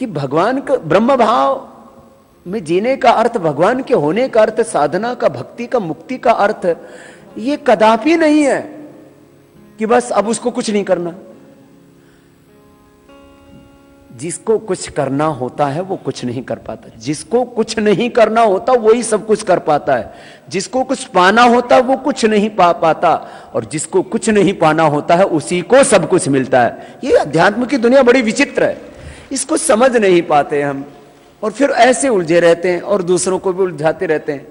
कि भगवान का ब्रह्म भाव में जीने का अर्थ, भगवान के होने का अर्थ, साधना का, भक्ति का, मुक्ति का अर्थ ये कदापि नहीं है कि बस अब उसको कुछ नहीं करना। जिसको कुछ करना होता है वो कुछ नहीं कर पाता, जिसको कुछ नहीं करना होता वही सब कुछ कर पाता है, जिसको कुछ पाना होता वो कुछ नहीं पा पाता, और जिसको कुछ नहीं पाना होता है उसी को सब कुछ मिलता है। ये अध्यात्म की दुनिया बड़ी विचित्र है, इसको समझ नहीं पाते हम, और फिर ऐसे उलझे रहते हैं और दूसरों को भी उलझाते रहते हैं।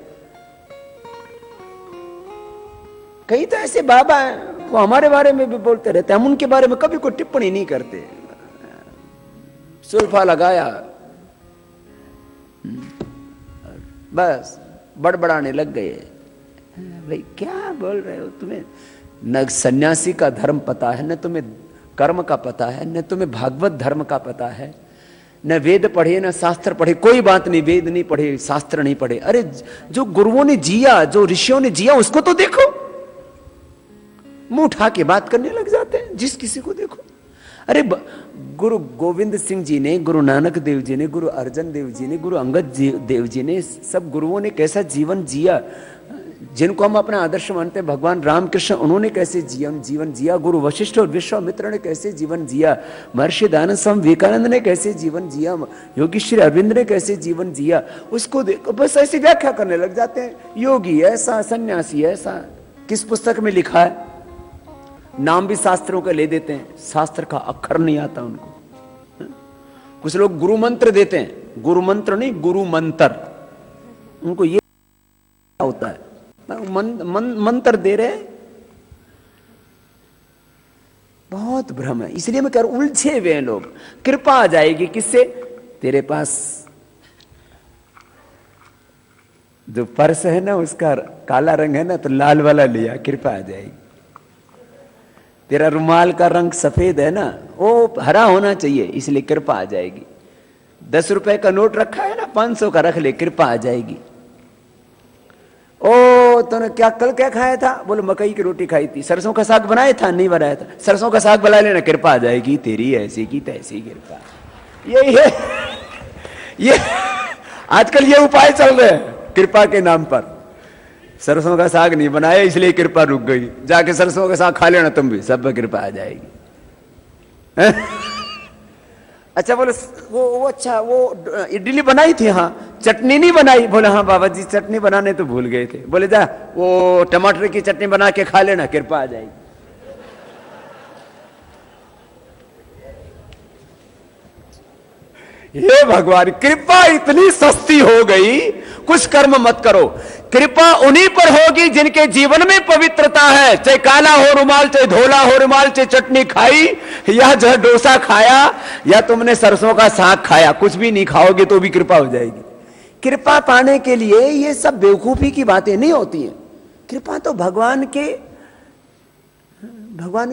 कई तो ऐसे बाबा हैं वो हमारे बारे में भी बोलते रहते हैं, हम उनके बारे में कभी कोई टिप्पणी नहीं करते, सुल्फा लगाया बस बड़बड़ाने लग गए। भाई क्या बोल रहे हो, तुम्हें न सन्यासी का धर्म पता है, न तुम्हें कर्म का पता है, न तुम्हें भागवत धर्म का पता है, न वेद पढ़े न शास्त्र पढ़े। कोई बात नहीं, वेद नहीं पढ़े, शास्त्र नहीं पढ़े, अरे जो गुरुओं ने जिया, जो ऋषियों ने जिया उसको तो देखो। मुंह उठा के बात करने लग जाते हैं जिस किसी को देखो। अरे गुरु गोविंद सिंह जी ने, गुरु नानक देव जी ने, गुरु अर्जन देव जी ने, गुरु अंगद देव जी ने, सब गुरुओं ने कैसा जीवन जिया, जिनको हम अपना आदर्श मानते हैं, भगवान रामकृष्ण, उन्होंने कैसे जीवन जिया, गुरु वशिष्ठ और विश्वामित्र ने कैसे जीवन जिया, महर्षि दयानंद स्वामी विवेकानंद ने कैसे जीवन जिया, योगी श्री अरविंद ने कैसे जीवन जिया, उसको देखो बस ऐसी व्याख्या करने लग जाते हैं। योगी ऐसा, सन्यासी ऐसा, किस पुस्तक में लिखा है? नाम भी शास्त्रों के ले देते हैं, शास्त्र का अक्षर नहीं आता उनको। कुछ लोग गुरु मंत्र देते हैं, गुरु मंत्र नहीं गुरु मंत्र, उनको ये होता है मंत्र दे रहे। बहुत भ्रम है, इसलिए मैं कह रहा हूं उलझे हुए हैं लोग। कृपा आ जाएगी किससे? तेरे पास जो पर्स है ना उसका काला रंग है ना, तो लाल वाला लिया, कृपा आ जाएगी। तेरा रुमाल का रंग सफेद है ना, वो हरा होना चाहिए, इसलिए कृपा आ जाएगी। 10 रुपए का नोट रखा है ना, 500 का रख ले, कृपा आ जाएगी। ओ तूने क्या कल क्या खाया था? बोले मकई की रोटी खाई थी। सरसों का साग बनाया था? नहीं बनाया था। सरसों का साग बना लेना, कृपा आ जाएगी तेरी, ऐसी की तैसी कृपा। ये आजकल ये उपाय चल रहे हैं कृपा के नाम पर। सरसों का साग नहीं बनाया इसलिए कृपा रुक गई, जाके सरसों का साग खा लेना तुम भी, सब पे कृपा आ जाएगी। अच्छा बोले वो अच्छा वो इडली बनाई थी? हाँ। चटनी नहीं बनाई? बोले हाँ बाबा जी चटनी बनाने तो भूल गए थे। बोले जा वो टमाटर की चटनी बना के खा लेना, कृपा आ जाएगी। हे भगवान, कृपा इतनी सस्ती हो गई, कुछ कर्म मत करो। कृपा उन्हीं पर होगी जिनके जीवन में पवित्रता है। चाहे काला हो रुमाल, चाहे धोला हो रुमाल, चाहे चटनी खाई या जो डोसा खाया या तुमने सरसों का साग खाया, कुछ भी नहीं खाओगे तो भी कृपा हो जाएगी। कृपा पाने के लिए ये सब बेवकूफी की बातें नहीं होती हैं। कृपा तो भगवान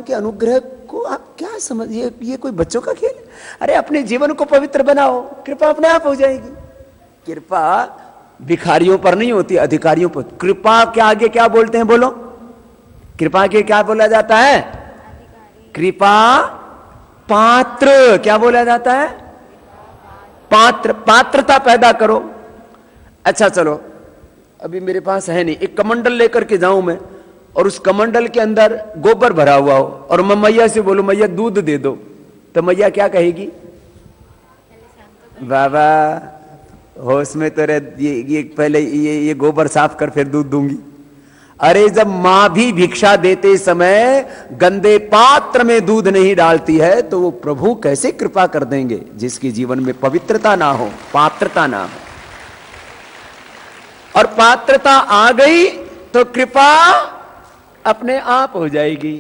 के अनुग्रह को आप क्या समझिए, ये कोई बच्चों का खेल? अरे अपने जीवन को पवित्र बनाओ, कृपा अपने आप हो जाएगी। कृपा भिखारियों पर नहीं होती, अधिकारियों पर। कृपा के आगे क्या बोलते हैं? बोलो, कृपा के क्या बोला जाता है? कृपा पात्र। क्या बोला जाता है? पात्र। पात्रता पैदा करो। अच्छा चलो, अभी मेरे पास है नहीं, एक कमंडल लेकर के जाऊं मैं, और उस कमंडल के अंदर गोबर भरा हुआ हो, और मैं मैया से बोलूं मैया दूध दे दो, तो मैया क्या कहेगी? बाबा होश में तो ये पहले ये गोबर साफ कर फिर दूध दूंगी। अरे जब मां भी भिक्षा देते समय गंदे पात्र में दूध नहीं डालती है तो वो प्रभु कैसे कृपा कर देंगे जिसके जीवन में पवित्रता ना हो, पात्रता ना हो। और पात्रता आ गई तो कृपा अपने आप हो जाएगी।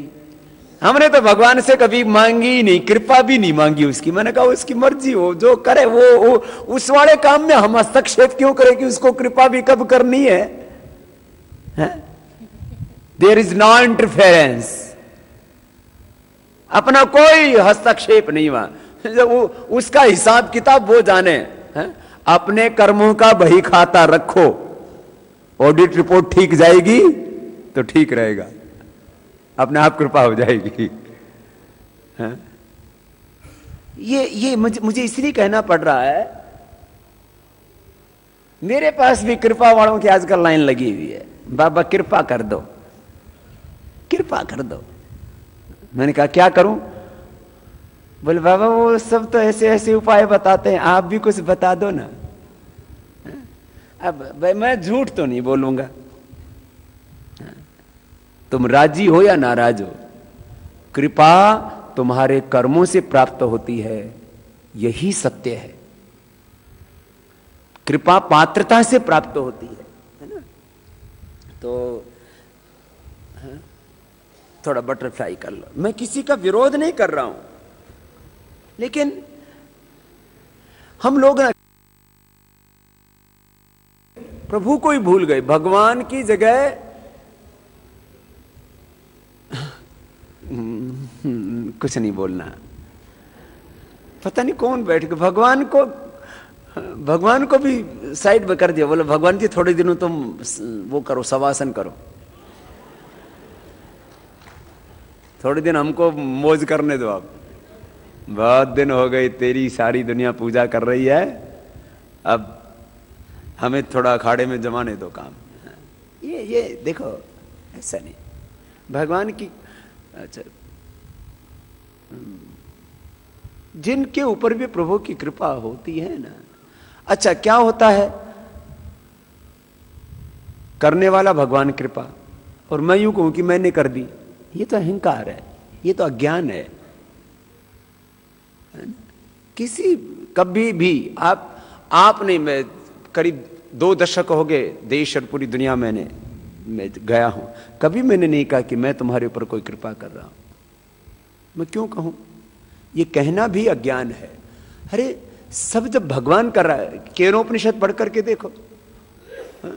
हमने तो भगवान से कभी मांगी ही नहीं, कृपा भी नहीं मांगी उसकी। मैंने कहा उसकी मर्जी हो, जो करे वो उस वाले काम में हम हस्तक्षेप क्यों करें कि उसको कृपा भी कब करनी है? देयर इज नो इंटरफेरेंस, अपना कोई हस्तक्षेप नहीं वहां। जब उसका हिसाब किताब वो जाने। अपने कर्मों का बही खाता रखो, ऑडिट रिपोर्ट ठीक जाएगी तो ठीक रहेगा, अपने आप कृपा हो जाएगी। ये मुझे इसलिए कहना पड़ रहा है, मेरे पास भी कृपा वालों की आजकल लाइन लगी हुई है, बाबा कृपा कर दो, कृपा कर दो। मैंने कहा क्या करूं? बोले बाबा वो सब तो ऐसे ऐसे उपाय बताते हैं, आप भी कुछ बता दो ना। अब भाई मैं झूठ तो नहीं बोलूंगा, तुम राजी हो या नाराज हो, कृपा तुम्हारे कर्मों से प्राप्त होती है, यही सत्य है। कृपा पात्रता से प्राप्त होती है ना? तो थोड़ा बटरफ्लाई कर लो। मैं किसी का विरोध नहीं कर रहा हूं, लेकिन हम लोग ना प्रभु को ही भूल गए, भगवान की जगह कुछ नहीं बोलना। पता नहीं कौन बैठ के भगवान को भी साइड में कर दिया। बोले भगवान जी थोड़े दिनों तुम वो करो, शवासन करो, थोड़े दिन हमको मौज करने दो। आप बहुत दिन हो गए, तेरी सारी दुनिया पूजा कर रही है, अब हमें थोड़ा अखाड़े में जमाने दो काम। ये देखो, ऐसा नहीं भगवान की। अच्छा, जिनके ऊपर भी प्रभु की कृपा होती है ना, अच्छा क्या होता है, करने वाला भगवान कृपा, और मैं यूं कहूं कि मैंने कर दी, ये तो अहंकार है, ये तो अज्ञान है। किसी कभी भी आप नहीं, मैं करीब 2 दशक हो गए देश और पूरी दुनिया मैं गया हूं, कभी मैंने नहीं कहा कि मैं तुम्हारे ऊपर कोई कृपा कर रहा हूं। मैं क्यों कहूं? ये कहना भी अज्ञान है। अरे सब जब भगवान कर रहा है, केनोपनिषद पढ़ करके देखो,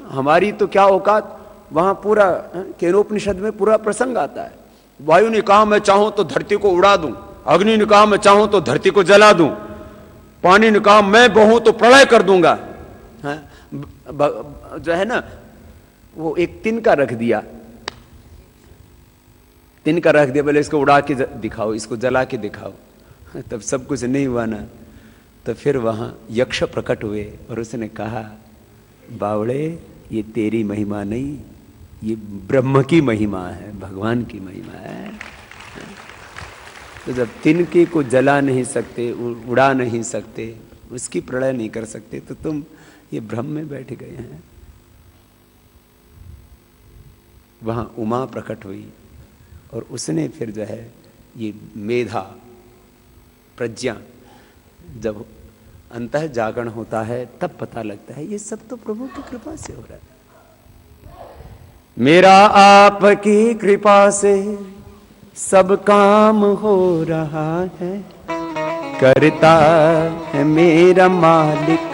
हमारी तो क्या औकात, वहां पूरा केनोपनिषद में पूरा प्रसंग आता है। वायु ने कहा मैं चाहूं तो धरती को उड़ा दूं, अग्नि ने कहा मैं चाहूं तो धरती को जला दूं, पानी ने कहा मैं बहूं तो प्रलय कर दूंगा। जो है ना, वो एक तिनका रख दिया, बोले इसको उड़ा के दिखाओ, इसको जला के दिखाओ। तब सब कुछ नहीं हुआ ना, तो फिर वहां यक्ष प्रकट हुए और उसने कहा बावड़े ये तेरी महिमा नहीं, ये ब्रह्म की महिमा है, भगवान की महिमा है। तो जब तिनके को जला नहीं सकते, उड़ा नहीं सकते, उसकी प्रलय नहीं कर सकते, तो तुम ये भ्रम में बैठ गए हैं। वहां उमा प्रकट हुई और उसने फिर जो है ये मेधा प्रज्ञा, जब अंतः जागरण होता है तब पता लगता है ये सब तो प्रभु की कृपा से हो रहा है। मेरा आपकी कृपा से सब काम हो रहा है, करता है मेरा मालिक,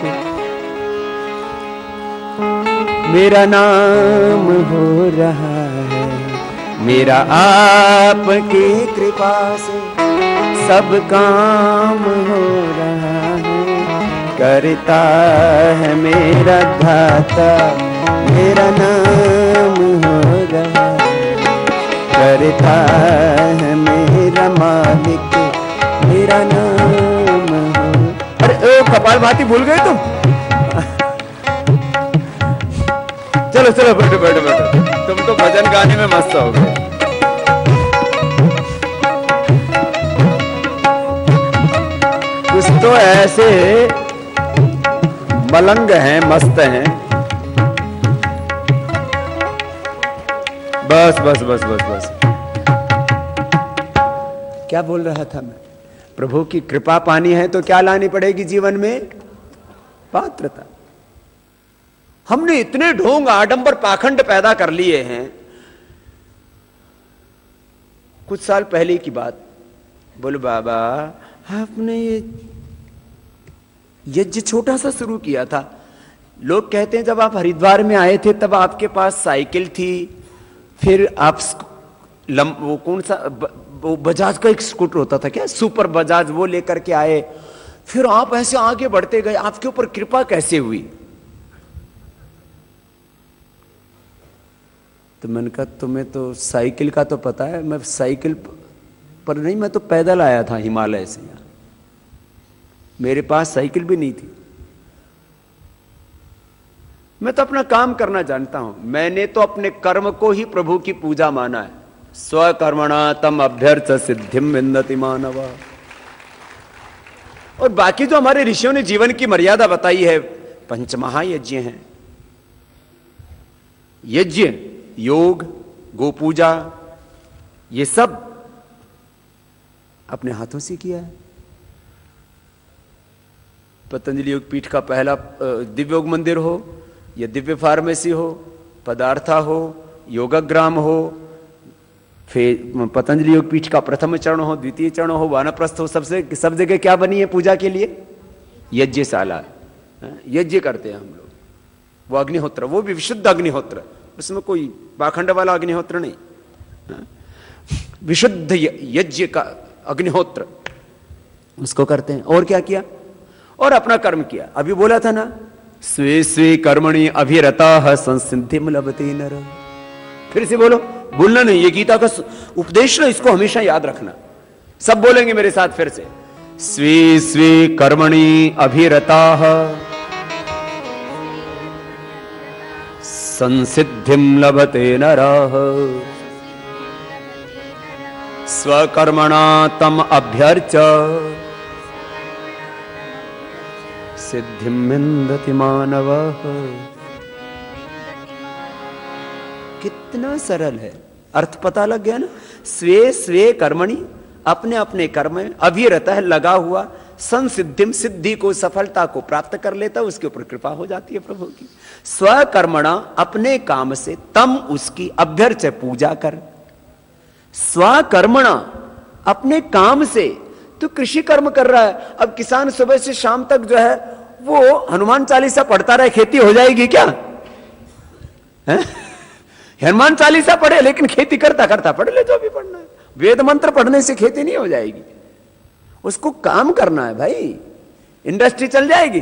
मेरा नाम हो रहा है। मेरा आपकी कृपा से सब काम हो रहा है, करता है मेरा दाता, मेरा नाम हो रहा है, करता है मेरा मालिक, मेरा नाम हो। अरे ओ कपाल भाती भूल गए तुम? चलो चलो बैठो बैठो बैठो, तुम तो भजन गाने में मस्त हो गए। कुछ तो ऐसे मलंग हैं, मस्त हैं। बस बस बस बस बस, क्या बोल रहा था मैं? प्रभु की कृपा पानी है तो क्या लानी पड़ेगी जीवन में? पात्रता। हमने इतने ढोंग आडंबर पाखंड पैदा कर लिए हैं। कुछ साल पहले की बात, बोले बाबा आपने ये यज्ञ छोटा सा शुरू किया था। लोग कहते हैं जब आप हरिद्वार में आए थे तब आपके पास साइकिल थी, फिर आप वो कौन सा वो बजाज का एक स्कूटर होता था क्या, सुपर बजाज, वो लेकर के आए, फिर आप ऐसे आगे बढ़ते गए, आपके ऊपर कृपा कैसे हुई? तो मैंने कहा तुम्हें तो साइकिल का तो पता है, मैं साइकिल पर नहीं, मैं तो पैदल आया था हिमालय से यहाँ। मेरे पास साइकिल भी नहीं थी। मैं तो अपना काम करना जानता हूं। मैंने तो अपने कर्म को ही प्रभु की पूजा माना है। स्वकर्मणा तम अभ्यर्थ सिद्धिम विन्दति मानव। और बाकी जो हमारे ऋषियों ने जीवन की मर्यादा बताई है, पंचमहायज्ञ हैं। यज्ञ, योग, गोपूजा, ये सब अपने हाथों से किया है। पतंजलि योग पीठ का पहला दिव्य योग मंदिर हो, या दिव्य फार्मेसी हो, पदार्था हो, योगग्राम हो, फिर पतंजलि योग पीठ का प्रथम चरण हो, द्वितीय चरण हो, वानप्रस्थ हो, सब जगह क्या बनी है पूजा के लिए? यज्ञशाला। यज्ञ करते हैं हम लोग। वो अग्निहोत्र, वो भी विशुद्ध अग्निहोत्र, उसमें कोई पाखंड वाला अग्निहोत्र नहीं, विशुद्ध यज्ञ का अग्निहोत्र, उसको करते हैं। और क्या किया? और अपना कर्म किया। अभी बोला था ना, स्वे स्वे कर्मणि अभिरता संसिद्धिम लभते नर। फिर से बोलो, भूलना नहीं, ये गीता का उपदेश ना, इसको हमेशा याद रखना। सब बोलेंगे मेरे साथ फिर से, स्वे स्वे कर्मणि अभिरता संसिद्धिम लभते नरः स्वकर्मणा तम अभ्यर्च सिद्धिम विन्दति मानवः। कितना सरल है, अर्थ पता लग गया ना? स्वे स्वे कर्मणि, अपने अपने कर्म में, अभिरत है, लगा हुआ, संसिद्धिम, सिद्धि को, सफलता को प्राप्त कर लेता, उसके ऊपर कृपा हो जाती है प्रभु की। स्वकर्मणा, अपने काम से, तम, उसकी, अभ्यर्च, पूजा कर। स्वकर्मणा, अपने काम से। तो कृषि कर्म कर रहा है, अब किसान सुबह से शाम तक जो है वो हनुमान चालीसा पढ़ता रहे, खेती हो जाएगी क्या? हनुमान चालीसा पढ़े लेकिन खेती करता करता पढ़ ले जो भी पढ़ना है। वेद मंत्र पढ़ने से खेती नहीं हो जाएगी, उसको काम करना है भाई। इंडस्ट्री चल जाएगी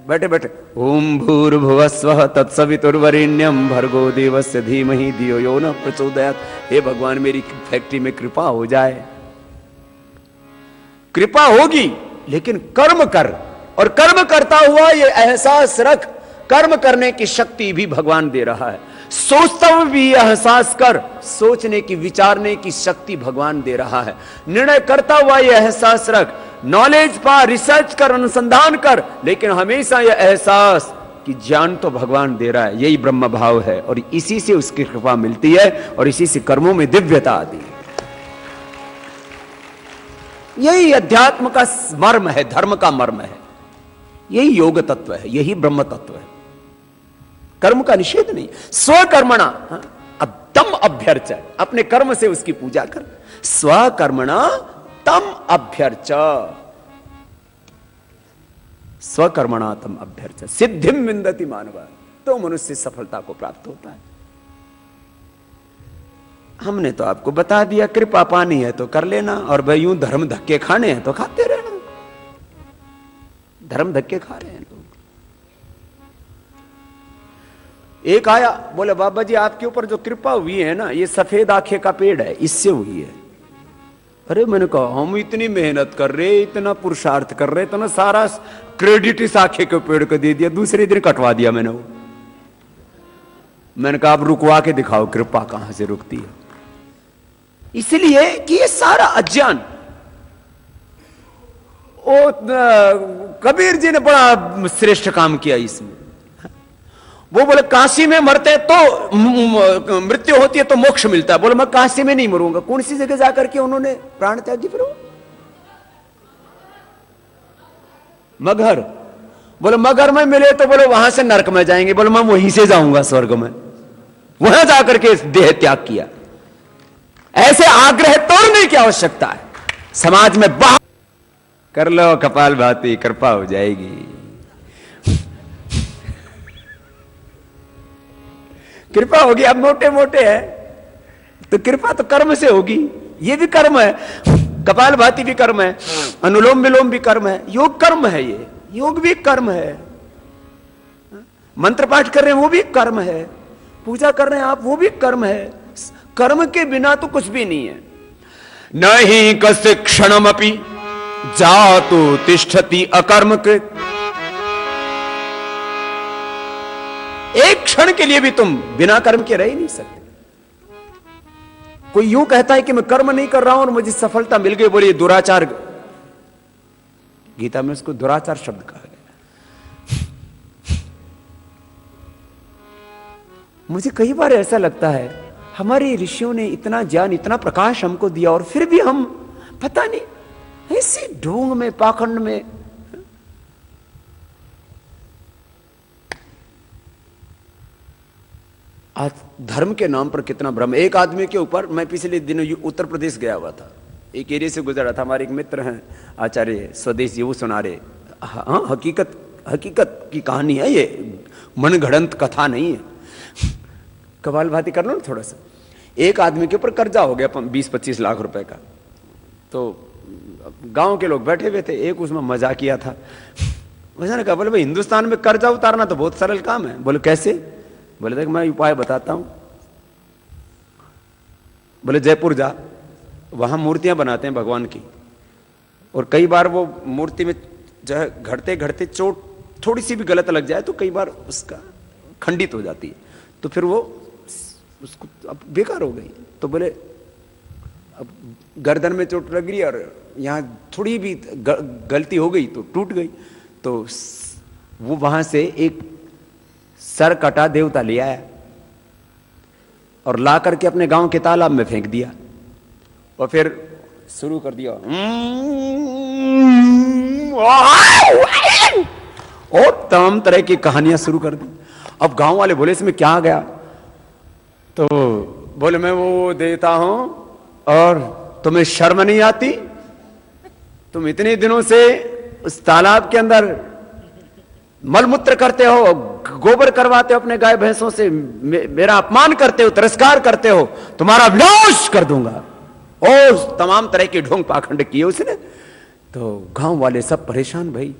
बैठे बैठे। ओम भूर्भुवस्वः तत्सवितुर्वरेण्यं भर्गो देवस्य धीमहि धियो यो न प्रचोदयात्। हे भगवान, मेरी फैक्ट्री में कृपा हो जाए। कृपा होगी लेकिन कर्म कर, और कर्म करता हुआ ये एहसास रख, कर्म करने की शक्ति भी भगवान दे रहा है। सोचता हुआ भी एहसास कर, सोचने की, विचारने की शक्ति भगवान दे रहा है। निर्णय करता हुआ यह एहसास रख, नॉलेज पा, रिसर्च कर, अनुसंधान कर, लेकिन हमेशा यह एहसास कि ज्ञान तो भगवान दे रहा है। यही ब्रह्म भाव है, और इसी से उसकी कृपा मिलती है, और इसी से कर्मों में दिव्यता आती है। यही अध्यात्म का मर्म है, धर्म का मर्म है। यही योग तत्व है, यही ब्रह्म तत्व है। कर्म का निषेध नहीं। स्वकर्मणा, अब तम अभ्यर्च, अपने कर्म से उसकी पूजा कर। स्वकर्मणा तम अभ्यर्च, स्वकर्मणा तम अभ्यर्च सिद्धिम विन्दति मानव। तो मनुष्य सफलता को प्राप्त होता है। हमने तो आपको बता दिया, कृपा पानी है तो कर लेना, और भाई यूं धर्म धक्के खाने हैं तो खाते रहना। धर्म धक्के खा रहे हैं लोग। एक आया, बोले बाबा जी आपके ऊपर जो कृपा हुई है ना, ये सफेद आंखें का पेड़ है, इससे हुई है। अरे मैंने कहा, हम इतनी मेहनत कर रहे, इतना पुरुषार्थ कर रहे, तो ना सारा क्रेडिट इस आंखें के पेड़ को दे दिया, दूसरे दिन कटवा दिया मैंने वो। मैंने कहा आप रुकवा के दिखाओ कृपा कहां से रुकती है। इसलिए कि ये सारा अज्ञान, कबीर जी ने बड़ा श्रेष्ठ काम किया इसमें। वो बोले काशी में मरते तो मृत्यु होती है तो मोक्ष मिलता है। बोले मैं काशी में नहीं मरूंगा। कौन सी जगह जाकर के उन्होंने प्राण त्यागी? फिर मगहर। बोले मगहर में मिले तो बोले वहां से नरक में जाएंगे। बोले मैं वहीं से जाऊंगा स्वर्ग में। वहां जाकर के देह त्याग किया। ऐसे आग्रह तोड़ने की आवश्यकता है। समाज में बाहर कर लो कपाल भाती, कृपा हो जाएगी। कृपा होगी। अब मोटे मोटे है तो कृपा तो कर्म से होगी। ये भी कर्म है, कपाल भाती भी कर्म है, अनुलोम विलोम भी कर्म है, योग कर्म है। ये योग भी कर्म है। मंत्र पाठ कर रहे हैं वो भी कर्म है, पूजा कर रहे हैं आप वो भी कर्म है। कर्म के बिना तो कुछ भी नहीं है। नहीं कस्य क्षणमपि जातु तिष्ठति अकर्मकृत। एक क्षण के लिए भी तुम बिना कर्म के रह ही नहीं सकते। कोई यूं कहता है कि मैं कर्म नहीं कर रहा हूं और मुझे सफलता मिल गई, बोले दुराचार। गीता में उसको दुराचार शब्द कहा गया। मुझे कई बार ऐसा लगता है हमारे ऋषियों ने इतना ज्ञान, इतना प्रकाश हमको दिया और फिर भी हम पता नहीं ऐसी ढोंग में, पाखंड में। आज धर्म के नाम पर कितना भ्रम। एक आदमी के ऊपर, मैं पिछले दिनों उत्तर प्रदेश गया हुआ था, एक एरिया से गुजरा था। हमारे एक मित्र हैं आचार्य स्वदेश जी, वो सुना रहे। हाँ, हकीकत की कहानी है ये, मनगढ़ंत कथा नहीं है। कबाल भाती कर लो ना थोड़ा सा। एक आदमी के ऊपर कर्जा हो गया 20-25 लाख रुपए का। तो गांव के लोग बैठे हुए थे, एक उसमें मजाक किया था। उसने कहा, बोले भाई हिंदुस्तान में कर्जा उतारना तो बहुत सरल काम है। बोले कैसे? बोले देख मैं उपाय बताता हूं। बोले जयपुर जा, वहां मूर्तियां बनाते हैं भगवान की, और कई बार वो मूर्ति में जो है घड़ते घड़ते चोट थोड़ी सी भी गलत लग जाए तो कई बार उसका खंडित हो जाती है, तो फिर वो उसको अब बेकार हो गई। तो बोले अब गर्दन में चोट लग रही और यहाँ थोड़ी भी गलती हो गई तो टूट गई। तो वो वहां से एक सर कटा देवता ले आया और ला करके अपने गांव के तालाब में फेंक दिया और फिर शुरू कर दिया और तमाम तरह की कहानियां शुरू कर दी। अब गांव वाले बोले इसमें क्या आ गया? तो बोले मैं वो देता हूं और तुम्हें शर्म नहीं आती? तुम इतने दिनों से उस तालाब के अंदर मलमूत्र करते हो, गोबर करवाते हो अपने गाय भैंसों से, मेरा अपमान करते हो, तिरस्कार करते हो, तुम्हारा विनाश कर दूंगा। और तमाम तरह के ढोंग पाखंड किए उसने। तो गांव वाले सब परेशान भाई।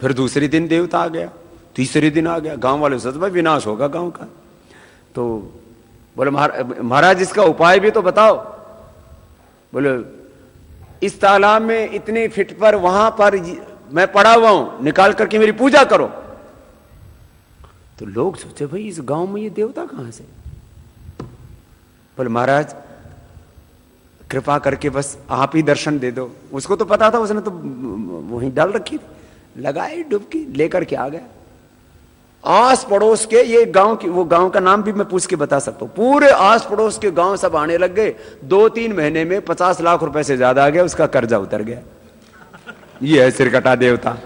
फिर दूसरे दिन देवता आ गया, तीसरे दिन आ गया। गांव वाले सोच भाई विनाश होगा गांव का। तो बोले महाराज इसका उपाय भी तो बताओ। बोले इस तालाब में इतने फीट पर वहां पर मैं पड़ा हुआ हूं, निकाल करके मेरी पूजा करो। तो लोग सोचे भाई इस गांव में ये देवता कहां से? बोले महाराज कृपा करके बस आप ही दर्शन दे दो। उसको तो पता था, उसने तो वहीं डाल रखी थी, लगाई डुबकी, लेकर के आ गया। आस पड़ोस के ये गांव की, वो गांव का नाम भी मैं पूछ के बता सकता हूं, पूरे आस पड़ोस के गांव सब आने लग गए। 2-3 महीने में 50 लाख रुपए से ज्यादा आ गया, उसका कर्जा उतर गया। ये है सिरकटा देवता।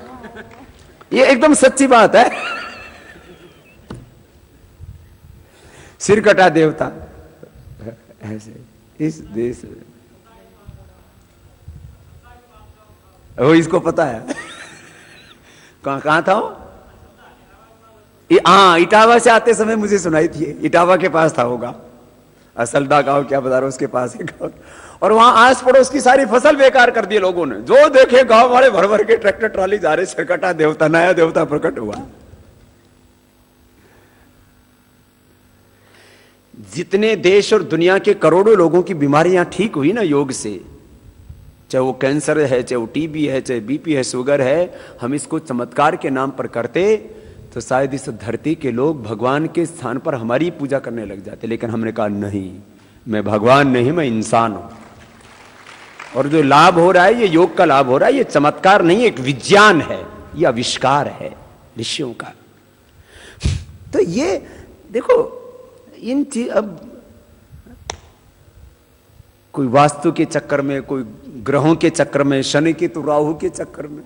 ये एकदम सच्ची बात है। सिरकटा देवता ऐसे इस देश में वो इसको पता है। कहां था वो? हाँ, इटावा से आते समय मुझे सुनाई थी। इटावा के पास था होगा, असलदा गांव क्या बता रहा, उसके पास है गांव। और वहां आस पड़ोस की सारी फसल बेकार कर दी लोगों ने। जो देखे गांव वाले भर भर के ट्रैक्टर ट्रॉली जा रहे। सिरकटा देवता, नया देवता प्रकट हुआ। जितने देश और दुनिया के करोड़ों लोगों की बीमारियां ठीक हुई ना योग से, चाहे वो कैंसर है, चाहे वो टीबी है, चाहे बीपी है, शुगर है, हम इसको चमत्कार के नाम पर करते तो शायद इस धरती के लोग भगवान के स्थान पर हमारी पूजा करने लग जाते। लेकिन हमने कहा नहीं, मैं भगवान नहीं, मैं इंसान हूं। और जो लाभ हो रहा है ये योग का लाभ हो रहा है, ये चमत्कार नहीं, एक विज्ञान है, ये आविष्कार है ऋषियों का। तो ये देखो इन चीज, अब कोई वास्तु के चक्कर में, कोई ग्रहों के चक्कर में, शनि केतु राहु के चक्कर में।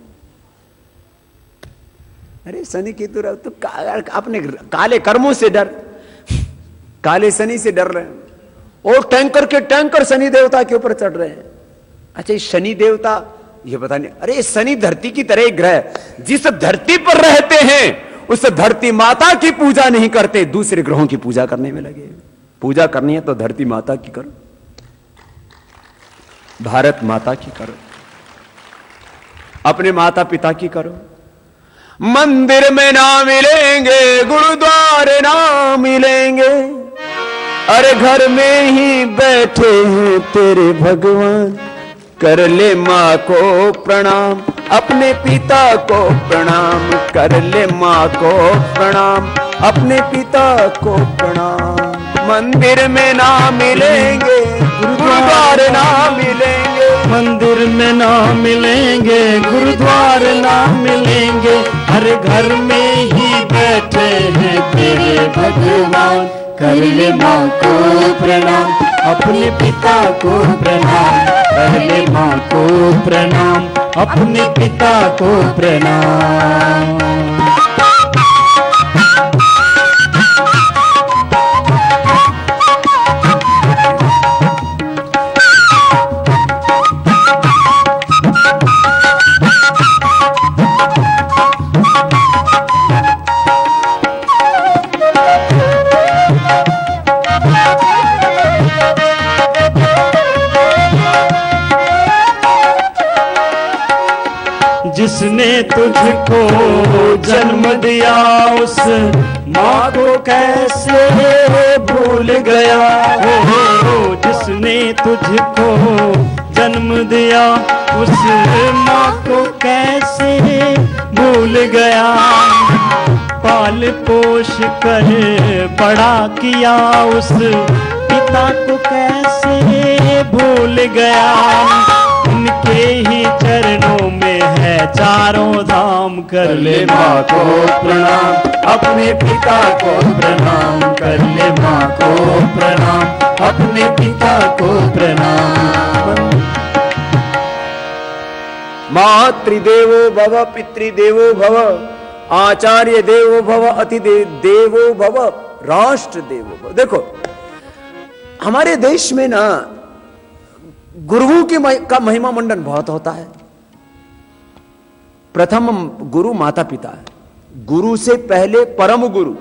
अरे शनि केतु राहु तो अपने काले कर्मों से डर, काले शनि से डर रहे हैं और टैंकर के टैंकर शनि देवता के ऊपर चढ़ रहे हैं। अच्छा ये शनि देवता, ये पता नहीं। अरे शनि धरती की तरह एक ग्रह, जिस धरती पर रहते हैं उस धरती माता की पूजा नहीं करते, दूसरे ग्रहों की पूजा करने में लगे। पूजा करनी है तो धरती माता की करो, भारत माता की करो, अपने माता पिता की करो। मंदिर में ना मिलेंगे, गुरुद्वारे ना मिलेंगे, अरे घर में ही बैठे हैं तेरे भगवान, कर ले माँ को प्रणाम, अपने पिता को प्रणाम, कर ले माँ को प्रणाम, अपने पिता को प्रणाम। मंदिर में ना मिलेंगे, गुरुद्वारे ना मिलेंगे, मंदिर में ना मिलेंगे, गुरुद्वारे ना मिलेंगे, हर घर में ही बैठे हैं तेरे भगवान। कर ले माँ को प्रणाम, अपने पिता को प्रणाम, कर ले माँ को प्रणाम, अपने पिता को प्रणाम। जिसने तुझको जन्म दिया उस माँ को कैसे भूल गया, हो जिसने तुझको जन्म दिया उस माँ को कैसे भूल गया। पाल पोष कर बड़ा किया उस पिता को कैसे भूल गया। उनके ही चरणों में है चारों धाम। कर ले माँ को प्रणाम, अपने पिता को प्रणाम, कर ले माँ को प्रणाम, अपने पिता को प्रणाम। मातृदेवो भव, पितृदेवो भव, आचार्य देवो भव, देवो भव, राष्ट्र देवो भव। देखो हमारे देश में ना गुरुओं का महिमा मंडन बहुत होता है। प्रथम गुरु माता पिता है, गुरु से पहले परम गुरु,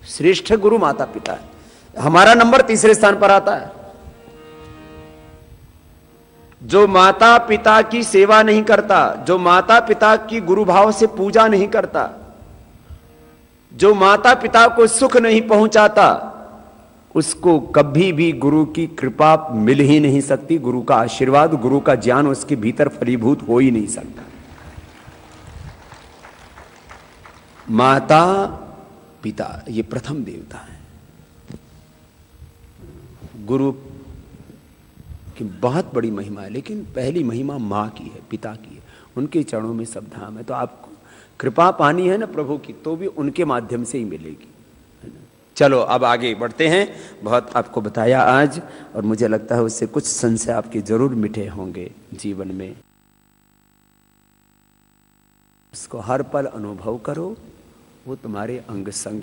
श्रेष्ठ गुरु माता पिता है। हमारा नंबर तीसरे स्थान पर आता है। जो माता पिता की सेवा नहीं करता, जो माता पिता की गुरु भाव से पूजा नहीं करता, जो माता पिता को सुख नहीं पहुंचाता, उसको कभी भी गुरु की कृपा मिल ही नहीं सकती। गुरु का आशीर्वाद, गुरु का ज्ञान उसके भीतर फलीभूत हो ही नहीं सकता। माता पिता ये प्रथम देवता है। गुरु की बहुत बड़ी महिमा है, लेकिन पहली महिमा माँ की है, पिता की है। उनके चरणों में सब धाम है। तो आपको कृपा पानी है ना प्रभु की, तो भी उनके माध्यम से ही मिलेगी। चलो अब आगे बढ़ते हैं। बहुत आपको बताया आज, और मुझे लगता है उससे कुछ संशय आपके जरूर मिटे होंगे जीवन में। उसको हर पल अनुभव करो, वो तुम्हारे अंग संग